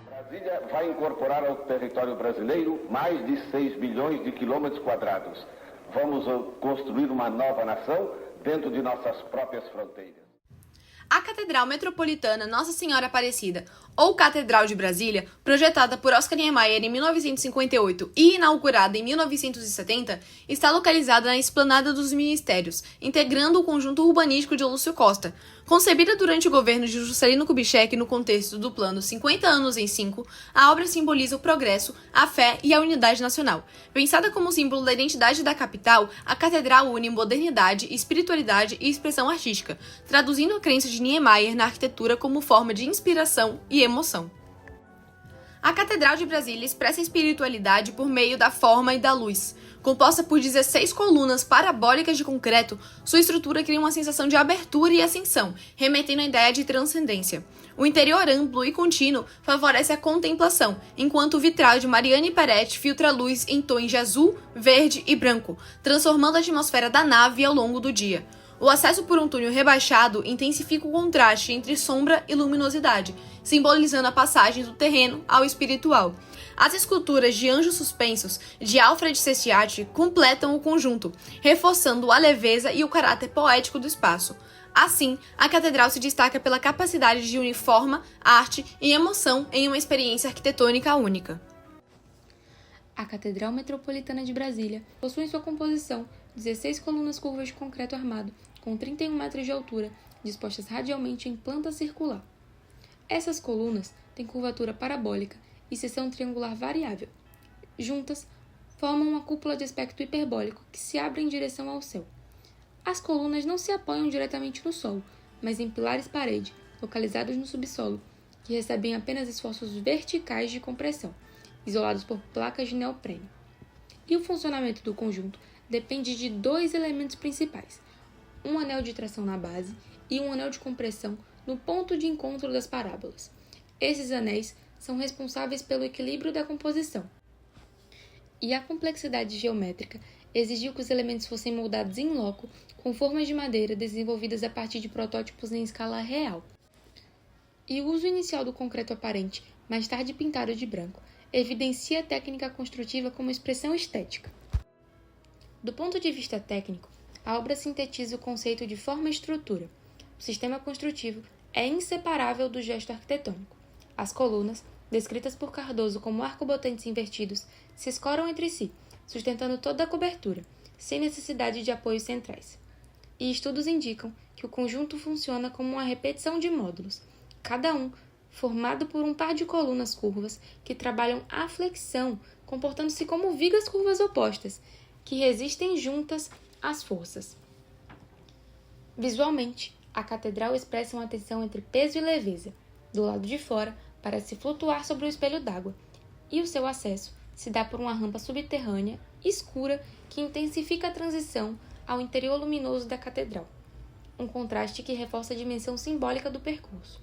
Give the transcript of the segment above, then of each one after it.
Brasília vai incorporar ao território brasileiro mais de 6 milhões de quilômetros quadrados. Vamos construir uma nova nação dentro de nossas próprias fronteiras. A Catedral Metropolitana Nossa Senhora Aparecida, ou Catedral de Brasília, projetada por Oscar Niemeyer em 1958 e inaugurada em 1970, está localizada na Esplanada dos Ministérios, integrando o conjunto urbanístico de Lúcio Costa. Concebida durante o governo de Juscelino Kubitschek no contexto do plano 50 anos em 5, a obra simboliza o progresso, a fé e a unidade nacional. Pensada como símbolo da identidade da capital, a catedral une modernidade, espiritualidade e expressão artística, traduzindo a crença de Niemeyer na arquitetura como forma de inspiração e emoção. A Catedral de Brasília expressa a espiritualidade por meio da forma e da luz. Composta por 16 colunas parabólicas de concreto, sua estrutura cria uma sensação de abertura e ascensão, remetendo à ideia de transcendência. O interior amplo e contínuo favorece a contemplação, enquanto o vitral de Mariane Peretti filtra a luz em tons de azul, verde e branco, transformando a atmosfera da nave ao longo do dia. O acesso por um túnel rebaixado intensifica o contraste entre sombra e luminosidade, simbolizando a passagem do terreno ao espiritual. As esculturas de anjos suspensos de Alfred Cestiatti completam o conjunto, reforçando a leveza e o caráter poético do espaço. Assim, a catedral se destaca pela capacidade de unir forma, arte e emoção em uma experiência arquitetônica única. A Catedral Metropolitana de Brasília possui em sua composição 16 colunas curvas de concreto armado, com 31 metros de altura, dispostas radialmente em planta circular. Essas colunas têm curvatura parabólica e seção triangular variável. Juntas, formam uma cúpula de aspecto hiperbólico que se abre em direção ao céu. As colunas não se apoiam diretamente no solo, mas em pilares-parede, localizados no subsolo, que recebem apenas esforços verticais de compressão, isolados por placas de neoprene. E o funcionamento do conjunto depende de dois elementos principais: um anel de tração na base e um anel de compressão no ponto de encontro das parábolas. Esses anéis são responsáveis pelo equilíbrio da composição. E a complexidade geométrica exigiu que os elementos fossem moldados em loco, com formas de madeira desenvolvidas a partir de protótipos em escala real. E o uso inicial do concreto aparente, mais tarde pintado de branco, evidencia a técnica construtiva como expressão estética. Do ponto de vista técnico, a obra sintetiza o conceito de forma e estrutura. O sistema construtivo é inseparável do gesto arquitetônico. As colunas, descritas por Cardoso como arcobotantes invertidos, se escoram entre si, sustentando toda a cobertura, sem necessidade de apoios centrais. E estudos indicam que o conjunto funciona como uma repetição de módulos, cada um formado por um par de colunas curvas que trabalham à flexão, comportando-se como vigas curvas opostas, que resistem juntas às forças. Visualmente, a catedral expressa uma tensão entre peso e leveza. Do lado de fora, parece flutuar sobre o espelho d'água, e o seu acesso se dá por uma rampa subterrânea, escura, que intensifica a transição ao interior luminoso da catedral, um contraste que reforça a dimensão simbólica do percurso.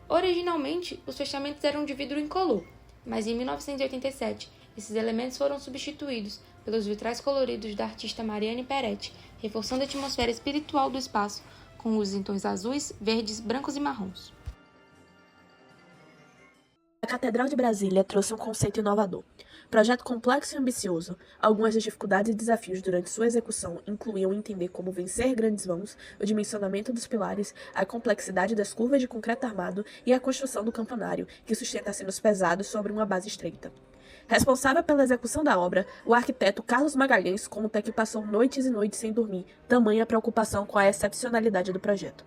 Originalmente, os fechamentos eram de vidro incolor, mas em 1987, esses elementos foram substituídos pelos vitrais coloridos da artista Mariane Peretti, reforçando a atmosfera espiritual do espaço, com luzes em tons azuis, verdes, brancos e marrons. A Catedral de Brasília trouxe um conceito inovador. Projeto complexo e ambicioso, algumas das dificuldades e desafios durante sua execução incluíam entender como vencer grandes vãos, o dimensionamento dos pilares, a complexidade das curvas de concreto armado e a construção do campanário, que sustenta sinos pesados sobre uma base estreita. Responsável pela execução da obra, o arquiteto Carlos Magalhães conta que passou noites e noites sem dormir, tamanha preocupação com a excepcionalidade do projeto.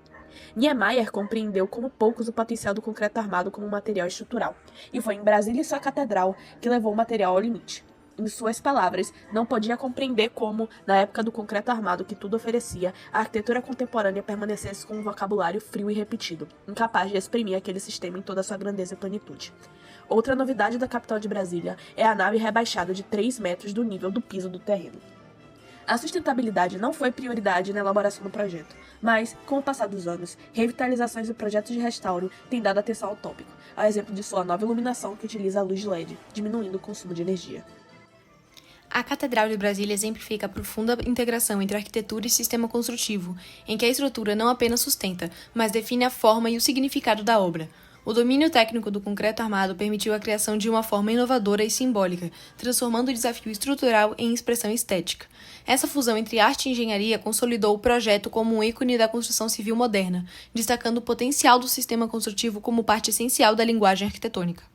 Niemeyer compreendeu como poucos o potencial do concreto armado como material estrutural, e foi em Brasília e sua catedral que levou o material ao limite. Em suas palavras, não podia compreender como, na época do concreto armado que tudo oferecia, a arquitetura contemporânea permanecesse com um vocabulário frio e repetido, incapaz de exprimir aquele sistema em toda a sua grandeza e plenitude. Outra novidade da capital de Brasília é a nave rebaixada de 3 metros do nível do piso do terreno. A sustentabilidade não foi prioridade na elaboração do projeto, mas, com o passar dos anos, revitalizações e projetos de restauro têm dado atenção ao tópico, a exemplo de sua nova iluminação que utiliza a luz de LED, diminuindo o consumo de energia. A Catedral de Brasília exemplifica a profunda integração entre arquitetura e sistema construtivo, em que a estrutura não apenas sustenta, mas define a forma e o significado da obra. O domínio técnico do concreto armado permitiu a criação de uma forma inovadora e simbólica, transformando o desafio estrutural em expressão estética. Essa fusão entre arte e engenharia consolidou o projeto como um ícone da construção civil moderna, destacando o potencial do sistema construtivo como parte essencial da linguagem arquitetônica.